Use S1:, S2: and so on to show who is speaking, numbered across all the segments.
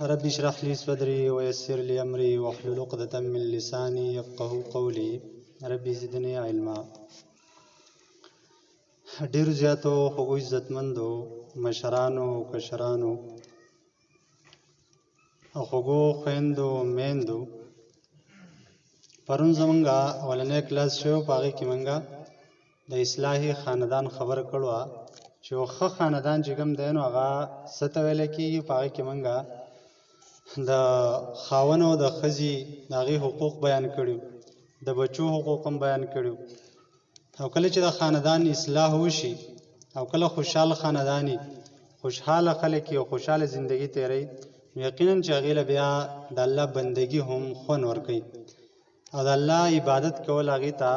S1: رب اشرح لي صدري ويسر لي أمري واحلل عقدة من لساني يفقه قولي رب زدني علما. ډیر زیاتو خوږو عزتمندو مشرانو کشرانو او خوږو خویندو میندو پرون زمونږه اولنی کلاس شو په هغې کې مونږه د اصلاحي خاندان خبره کړو چې یو ښه خاندان چې کوم دی نو هغه څه ته ویلی کېږي. په هغې کې مونږه د خاوند او د ښځې د هغې حقوق بیان کړي، د بچو حقوق هم بیان کړي. او کله چې د خاندان اصلاح وشي او کله خوشحال خاندانی خوشحاله خلک او خوشحاله زندگی تیری، یقینا چې هغې له بیا د الله بندگی هم خوند ورکوي او د الله عبادت کول هغې ته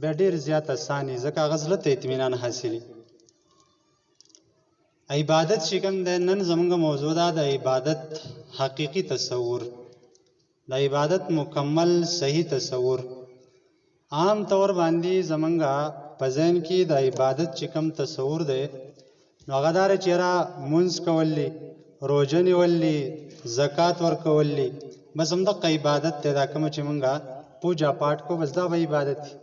S1: بیا ډېر زیات اساني، ځکه هغه زړه ته اطمینان حاصلي. عبادت چې کوم دی نن زموږ موضوع ده د عبادت حقیقي تصور، د عبادت مکمل صحیح تصور. عام طور باندې زمونږه په ذهن کې د عبادت چې کوم تصور دی نو هغه دا دی چې یاره مونځ کول دي، روژه نیول دي، زکات ورکول دي، بس همدغه عبادت دی. دا کومه چې مونږه پوجا پاټ کو بس دا به عبادت دی.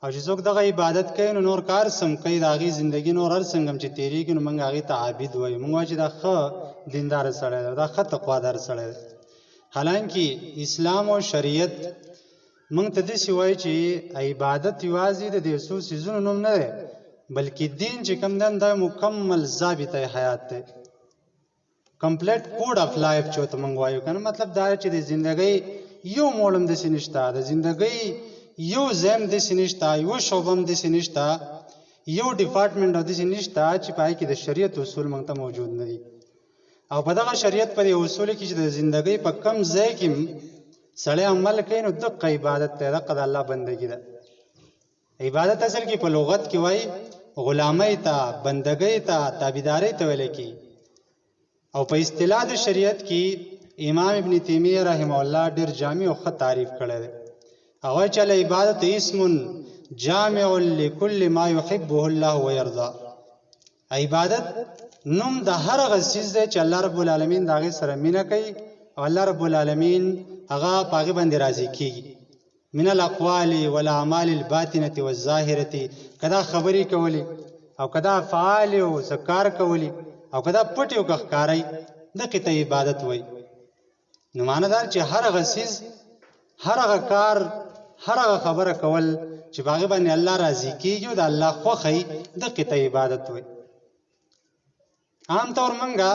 S1: او چې څوک دغه عبادت کوي نو نور کار سم کوي، د هغې زندګي نور هر څنګه چې تېرېږي نو مونږ هغې ته عابد وایو، مونږ وایو چې دا ښه دینداره سړی دی، دا ښه تقوادار سړی دی. حالانکه اسلام او شریعت مونږ ته داسې وایي چې عبادت یوازې د دې څو څیزونو نوم نه دی، بلکې دین چې کوم دی دا مکمل ضابطه حیات دی، کمپلیټ کوډ آف لایف چې ورته مونږ وایو که نه. مطلب دا چې د زندګۍ یو موړ هم داسې نشته، د زندګۍ یو ځای هم داسې نشته، یو شعبه هم داسې نشته، یو ډپارټمنټ هم داسې نشته چې په هغې کې د شریعت اصول مونږ ته موجود نه دي. او په دغه شریعت په دې اصولو کې چې د زندګۍ په کم ځای کې سړی عمل کوي نو دقه عبادت دی، دقه د الله بندګي ده. عبادت اصل کې په لغت کې وایي غلامۍ ته، بندګۍ ته، تابعدارۍ ته ویلی کېږي. او په اصطلاح د شریعت کې امام ابن تیمیه رحمه الله ډېر جامع او ښه تعریف کړی دی. هغه وایي چې العبادت اسم جامع لکل ما یحبه الله ویرضا. عبادت نوم د هر هغه څیز دی چې الله رب العالمین د هغې سره مینه کوي او الله رب العالمین هغه په هغې باندې راضي کېږي. من الاقوال والاعمال الباطنه والظاهره، که دا خبرې کولی او که دا افعال او څه کار کولی او که دا پټ او که ښکاری، دقې ته عبادت وایي. نو معنی دا چې هر هغه څیز، هر هغه کار، هر هغه خبره کول چې په هغې باندې الله راضي کېږي او د الله خوښوي، دقې ته عبادت وایي. عام طور مونږه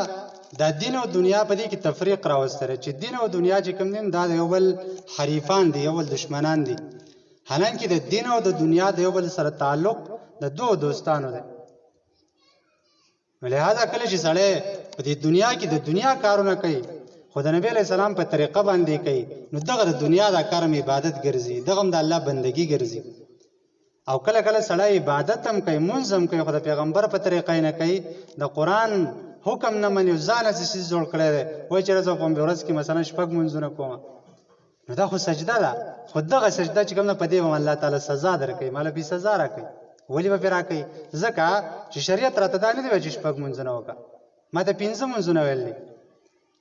S1: دا دین او دنیا په دې کې تفریق راوستلی چې دین او دنیا چې کوم دي دا د یو بل حریفان دي، یو بل دشمنان دي. حالانکه د دین او د دنیا د یو بل سره تعلق د دوه دوستانو دی. لہذا کله چې سړی په دې دنیا کې د دنیا کارونه کوي خو د نبی علیه السلام په طریقه باندې کوي نو دغه د دنیا دا کار هم عبادت ګرځي، دغه هم د الله بندګي ګرځي. او کله کله سړی عبادت هم کوي، مونځ هم کوي، خو د پیغمبر په طریقه یې نه کوي، د قرآن حکم نه مني، ځان هسې څیز جوړ کړی دی. وایي چې زه په ورځ کې مثلا 6 مونځونه کوم، نو دا خو سجده ده. خو دغه سجده چې کوم ده په دې به الله تعالی سزا درکوي، ماله بې سزا راکوي. ولې به پرې راکوي؟ ځکه چې شریعت راته دا نه دی وایي چې 6 مونځونه وکړه، ما ته 5 مونځونه ویل دي.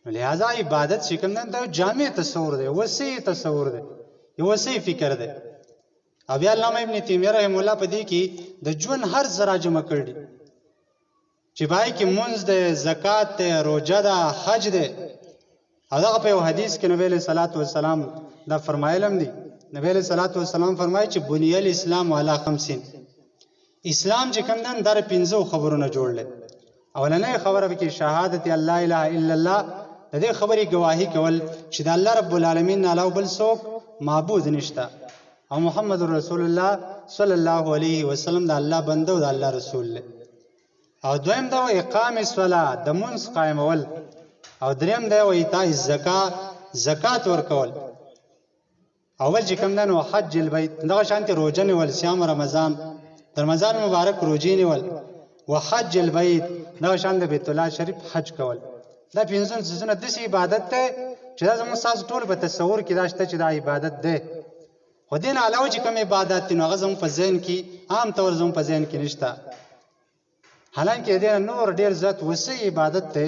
S1: نو لہذا عبادت چې کوم دی دا جامع تصور دی، وسیع تصور دی، یو وسیع فکر دی. او بیا علامه ابن تیمیه رحمه الله په دې کې د ژوند هر څه راجمع کړي چې په هغې کې مونځ دی، زکات دی، روژه ده، حج دی. او دغه په یو حدیث کې نبی علیه صلات وسلام دا فرمایل هم دي. نبی علیه صلات وسلام فرمایي چې بنی الاسلام علی 5، اسلام چې کوم دی دا د 5 خبرونه جوړ دی. اولنۍ خبره به کې شهادت الله اله الا الله، د دې خبرې ګواهي کول چې د الله رب العالمین نه علاوه بل څوک معبود نشته او محمد رسول الله صلی الله علیه وسلم د الله بنده او د الله رسول دی. او دویم دا و اقام الصلاه، د مونځ قایمول. او دریم دا و ایتاء الزکات، زکات ورکول. اول چې کوم دی نو حج البیت، دغه شانتې روژه نیول، صیام رمضان، د رمضان مبارک روژې نیول، و حج البیت، دغه شان د بیت الله شریف حج کول. دا 5 څیزونه داسې عبادت دی چې دا زموږ ستاسو ټول په تصور کې دا شته چې دا عبادت دی. خو دې نه علاوه چې کوم عبادت دي نو هغه زموږ په ذهن کې عام طور زموږ په ذهن کې نشته. حالانکه دې نور ډېر زیات وسیع عبادت دی